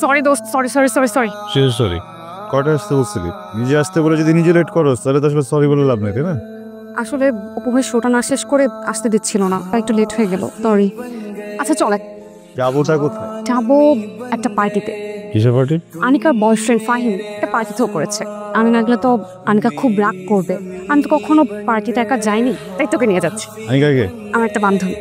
Sorry দোস্ত, sorry sorry sorry sorry. Sorry কটা আসতে বলছিলি? নিজে আসতে বলে যদি নিজে লেট করো তাহলে তো আসলে সরি বলে লাভ নেই, তাই না? আসলে অপু ভাই শোটা না শেষ করে আসতে দিচ্ছিল না, তাই একটু লেট হয়ে গেল, সরি। আচ্ছা চল, যাবোটা কোথায়? যাবো একটা পার্টিতে। কিসের পার্টি? আনিকার বয়ফ্রেন্ড ফাহিম একটা পার্টি থ্রো করেছে। আমি না গেলে তো আনিকা খুব রাগ করবে। আমি তো কখনো পার্টিতে একা যাইনি, তাই তোকে নিয়ে যাচ্ছি। আনিকাকে? আমার একটা বান্ধবী।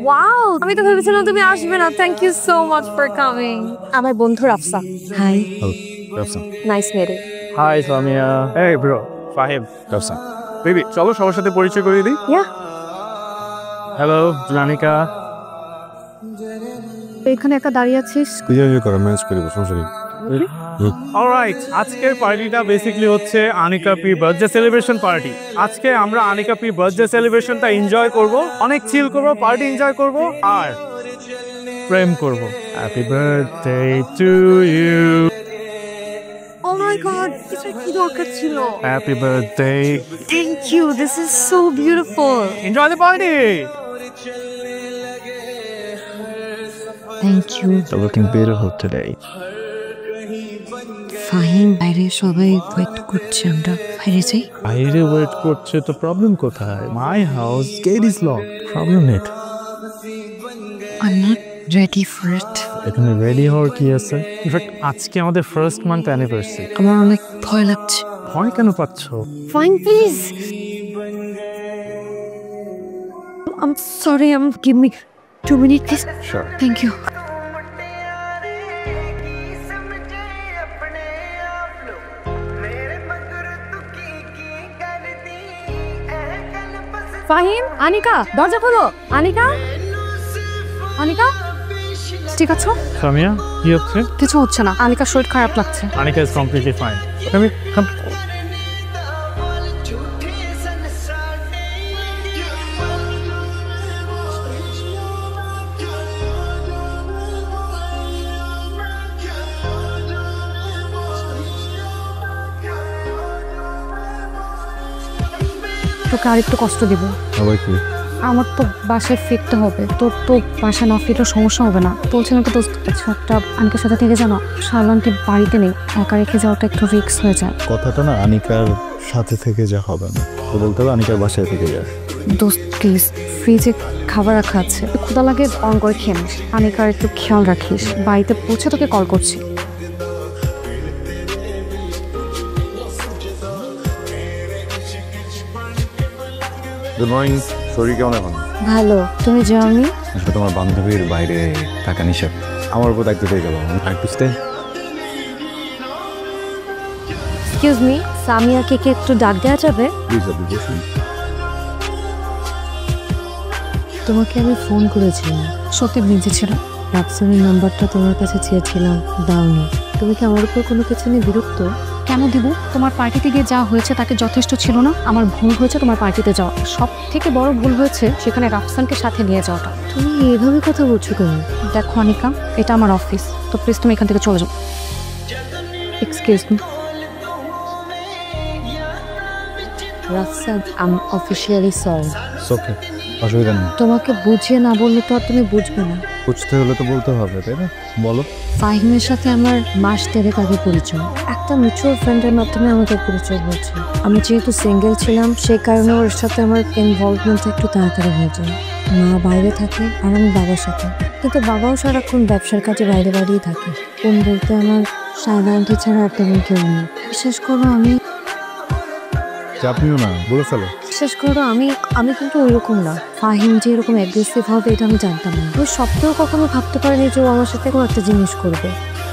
ওয়াও, আমি তো ভেবেছিলাম তুমি আসবে না। Thank you so much for coming. আমার বন্ধু রাফসা। হাই। রাফসা। নাইস মেরে। হাই সামিয়া। এই ব্রো, ফাহিম। রাফসা। বেবি চলো সবার সাথে পরিচয় করিয়ে দিই। ইয়া। হ্যালো জানিকা। এখানে একা দাঁড়িয়ে আছিস? তুই করো, ম্যানেজ করিব, সমস্যা নেই। অলরাইট, আজকের পার্টিটা বেসিক্যালি হচ্ছে Anika P birthday celebration party. আজকে আমরা আনিকা পি বার্থডে সেলিব্রেশনটা এনজয় করব, অনেক চিল করব, পার্টি এনজয় করব আর প্রেম করব। Happy birthday to you. Oh my God, এটা কি দরকার ছিল? Happy birthday. Thank you, this is so beautiful. Enjoy the party. Thank you. Looking beautiful today. Fahim, বাইরে সবাই ওয়েট করছে, আমরা বাইরে যাই। বাইরে ওয়েট করছে তো প্রবলেম কোথায়? My house, gate is locked, problem নেট। I am not ready for it. এখানে রেডি হওয়ার কি আছে? ইনফ্যাক্ট আজকে আমাদের ফার্স্ট মান্থ অ্যানিভার্সারি। আমার অনেক ভয় লাগছে। ভয় কেন পাচ্ছ? Fine please. I'm sorry, give me 2 minutes please. Sure. Thank you. Fahim, Anika দরজা খোলো। আনিকা, আনিকা ঠিক আছো? সামিয়া কি হচ্ছে? কিছু হচ্ছে না, আনিকার শরীর খারাপ লাগছে। Anika is completely fine. আমি তোকে আরেকটু কষ্ট দিব। আবার কি? আমার তো বাসায় ফিরতে হবে, তোর তো বাসায় না ফিরলে সমস্যা হবে না। বলছিলাম তো দোস্ত, কিছু একটা আনিকার সাথে থেকে জানো, শাহলানকে বাড়িতে নেই, একা রেখে যাওয়াটা একটু রিস্ক হয়ে যায়। কথাটা না আনিকার সাথে থেকে যা হবে না, তো বলতে হবে আনিকার বাসায় থেকে যা। দোস্ত প্লিজ, ফ্রিজে খাবার রাখা আছে, ক্ষুধা লাগে অন করে খেয়ে নিস। আনিকার একটু খেয়াল রাখিস। বাড়িতে পৌঁছে তোকে কল করছি। Good morning. শরীর কেমন এখন? ভালো, তুমি যাওনি? আসলে তোমার বান্ধবীর বাইরে থাকা নিষেধ, আমার উপর দায়িত্ব দিয়ে গেল। একটু স্টে। এক্সকিউজ মি, সামিয়াকে কি একটু ডাক দেওয়া যাবে? প্লিজ আপনি বসুন। তোমাকে আমি ফোন করেছিলাম, সত্যি ভিজে ছিল। রাফসানের নাম্বারটা তোমার কাছে চেয়েছিলাম, দাওনি। তুমি কি আমার উপর কোনো কিছু নিয়ে বিরক্ত? কেন দিব? তোমার পার্টিতে গিয়ে যা হয়েছে তাকে যথেষ্ট ছিল না? আমার ভুল হয়েছে তোমার পার্টিতে যাওয়া, সব থেকে বড় ভুল হয়েছে সেখানে রাফসানকে সাথে নিয়ে যাওয়াটা। তুমি এভাবে কথা বলছো কেন? দেখো অনিকা, এটা আমার অফিস, তো প্লিজ তুমি এখান থেকে চলে যাও। Excuse me Rafsan, I am officially sorry. Okay, অসুবিধা নেই। তোমাকে বুঝিয়ে না বললে তো আর তুমি বুঝবে না। বুঝতে হলে তো বলতে হবে, তাই না? বলো। ফাহিমের সাথে আমার মাস 1.5 আগে পরিচয়, একটা মিউচুয়াল ফ্রেন্ডের মাধ্যমে আমাদের পরিচয় হয়েছে। আমি যেহেতু সিঙ্গেল ছিলাম, সেই কারণে ওর সাথে আমার ইনভলভমেন্ট একটু তাড়াতাড়ি হয়ে যায়। মা বাইরে থাকে আর আমি বাবার সাথে, কিন্তু বাবাও সারাক্ষণ ব্যবসার কাজে বাইরে বাইরেই থাকে। কোন বলতে আমার সাধারণত ছাড়া আর তেমন কেউ নেই। বিশেষ করো আমি চাপনিও না, বলে ফেলো। বিশ্বাস করো, আমি কিন্তু ওইরকম না। ফাহিম যে এরকম অ্যাগ্রেসিভ হবে এটা আমি জানতাম না। ওই সপ্তাহেও কখনো ভাবতে পারিনি যে ও আমার সাথে কোনো একটা জিনিস করবে।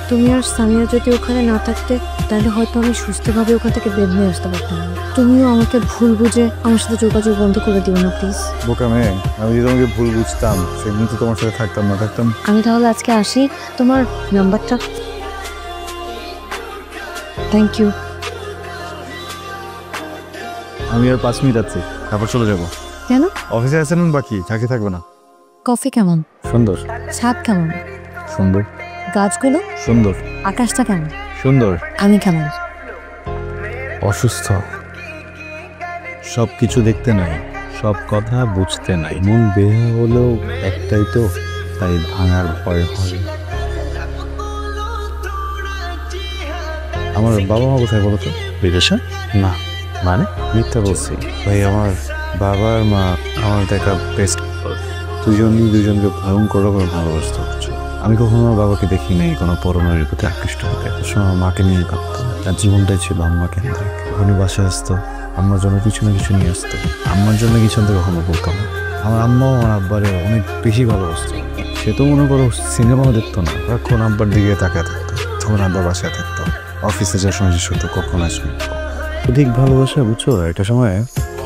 তুমি আর সামিয়া যদি ওখানে না থাকতে, তাহলে হয়তো আমি সুস্থভাবে ওখান থেকে বের হয়ে আসতে পারতাম না। তুমিও আমাকে ভুল বুঝে আমার সাথে যোগাযোগ বন্ধ করে দিও না প্লিজ। বোকা মেয়ে, আমি যদি তোমাকে ভুল বুঝতাম সেদিন তো তোমার সাথে থাকতাম না। আমি তাহলে আজকে আসি, তোমার নাম্বারটা। Thank you. আমি আর 5 মিনিট আছি, তারপর চলে যাবো। কেন? অফিসে আছেন বাকি, থাকবে না। কফি কেমন? সুন্দর। ছাদ কেমন? সুন্দর। গাছগুলো? সুন্দর। আকাশটা কেমন? সুন্দর। আমি কেমন? অসুস্থ। সব কিছু দেখতে নাই, সব কথা বুঝতে নাই। মন বের হলেও একটাই তো, তাই ভাঙার ভয় হয়। আমার বাবা মা কোথায় বলো তো? বিদেশে? না। মানে? মিথ্যা বলছি ভাই। আমার বাবার মা আমার দেখা বেস্ট, দুজনকে ভয়ঙ্কর রকম ভালোবাসতে হচ্ছে। আমি কখনো আমার বাবাকে দেখি নাই কোনো পরনারীর প্রতি আকৃষ্ট হতে। আমার মাকে নিয়ে ভাবতাম, তার জীবনটাই ছিল আম্মা কেন্দ্রিক। কখনই বাসায় আসতো, আম্মার জন্য কিছু না কিছু নিয়ে আসতো। আম্মার জন্য কিছু আনতে কখনো বলতাম না। আমার আম্মাও আমার আব্বারে অনেক বেশি ভালোবাসতো। সে তো মনে করো সিনেমাও দেখতো না, সারাক্ষণ আব্বার দিকে তাকায় থাকতো। তখন আব্বা বাসায় থাকতো, অফিসে যাওয়ার সময় শেষ হতো কখন আসবে। অধিক ভালোবাসা বুঝছো, একটা সময়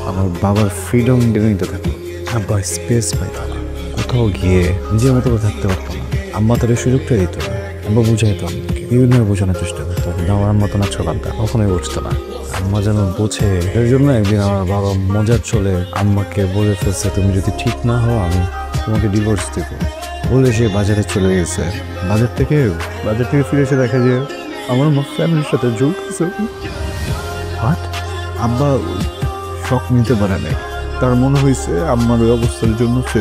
আমার বাবার ফ্রিডম নিতে থাকতো। আব্বা স্পেস পাইতো না, কোথাও গিয়ে নিজের মতো করে থাকতে পারতো না। আম্মা তার সুযোগটা দিত না। আব্বা বুঝাইতো আমাকে, বিভিন্ন বোঝানোর চেষ্টা করতো, কিন্তু আমার আম্মা তো না চলান্তা, কখনোই বুঝতো না। আম্মা যেন বোঝে। এর জন্য একদিন আমার বাবা মজার চলে আম্মাকে বলে ফেলছে, তুমি যদি ঠিক না হও আমি তোমাকে ডিভোর্স দেব বলে সে বাজারে চলে গেছে। বাজার থেকে ফিরে এসে দেখা যায় আমার মা ফ্যামিলির সাথে যোগ আছে। আব্বা শখ নিতে পারে নাই। তার মনে হয়েছে আম্মার ওই অবস্থার জন্য সে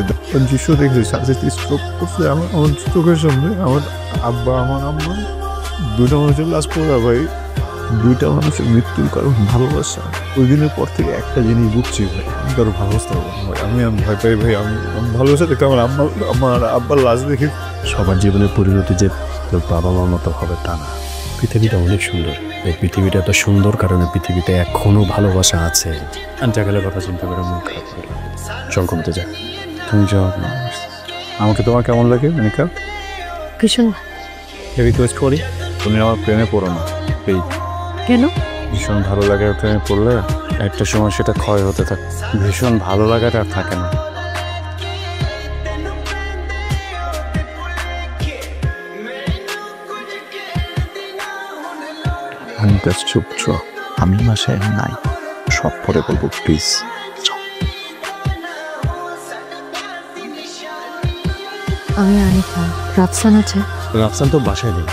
দৃশ্য দেখেছে, সাথে স্ট্রোক করছে আমার চোখের সামনে। আমার আব্বা আমার আম্মা দুইটা মানুষের লাশ পড়া ভাই। দুইটা মানুষের মৃত্যুর কারণ ভালোবাসা। ওই দিনের পর থেকে একটা জিনিস বুঝছি ভাই, আমি কারো ভালোবাসতে পারবো না ভাই। আমি ভয় পাই ভাই। আমি ভালোবাসা দেখে আমার আব্বার লাশ দেখে। সবার জীবনের পরিণতি যে তোর বাবা মার মতো হবে তা না। পৃথিবীটা অনেক সুন্দর। এই পৃথিবীটা এত সুন্দর কারণে পৃথিবীতে এখনো ভালোবাসা আছে। আন্টাকালের কথা চিন্তা করে মন খারাপ করে চল কমতে যা। তুমি যাও। আমাকে তোমার কেমন লাগে মনিকা? ভীষণ। রিকোয়েস্ট করি, তুমি আমার প্রেমে পড়ো না এই। কেন? ভীষণ ভালো লাগে প্রেমে পড়লে একটা সময় সেটা ক্ষয় হতে থাকে। ভীষণ ভালো লাগাটা আর থাকে না। আমি কাজ চুপ চ, আমি বাসায় নাই, সব পরে বলবো প্লিজ। আমি আনিকা। রাফসান আছে? রাফসান তো বাসায় নেই।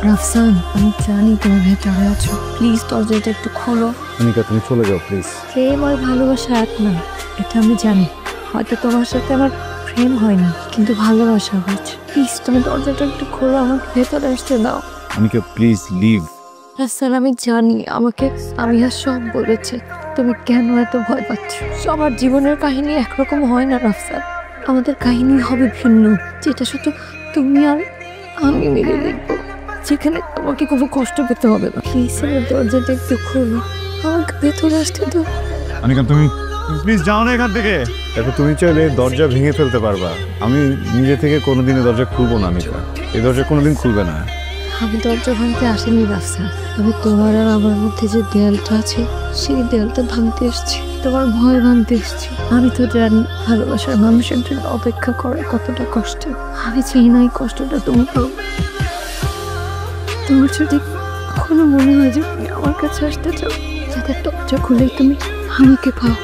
রাফসান, আমি জানি তুমি ভেতরে আছো, প্লিজ দরজাটা একটু খোলো। মনিকা তুমি চলে যাও প্লিজ। প্রেম আর ভালোবাসা এক না, এটা আমি জানি। হয়তো তোমার সাথে আমার প্রেম হয়নি, কিন্তু ভালোবাসা হয়েছে। প্লিজ তুমি দরজাটা একটু খোলো, আমাকে ভেতরে আসতে দাও। Monika please leave. রাফসান, আমি জানি আমাকে আমিয়া সব বলেছে। তুমি কেন এত ভয় পাচ্ছ? সবার জীবনের কাহিনী একরকম হয় না রাফসান। আমাদের কাহিনী হবে ভিন্ন, যেটা শুধু তুমি আর আমি মিলে লিখবো, যেখানে তোমাকে কোনো কষ্ট পেতে হবে না। প্লিজ আমার দরজাটা একটু খোলো, আমাকে ভেতরে আসতে দাও। মনিকা তুমি প্লিজ যাও না এখান থেকে। দেখো তুমি চাইলে দরজা ভেঙে ফেলতে পারবা, আমি নিজে থেকে কোনোদিনই দরজা খুলবো না। মনিকা এই দরজা কোনোদিন খুলবে না। আমি দরজা ভাঙতে আসিনি রাফসান, আমি তোমার আর আমার মধ্যে যে দেয়ালটা আছে সেই দেয়ালটা ভাঙতে এসেছি, তোমার ভয় ভাঙতে এসেছি। আমি তো জানি ভালোবাসার মানুষের জন্য অপেক্ষা করা কতটা কষ্ট। আমি চাই না এই কষ্টটা তুমি পাও। তোমার যদি কখনো মনে হয় যে তুমি আমার কাছে আসতে চাও, যাতে দরজা খুলে তুমি আমাকে পাও।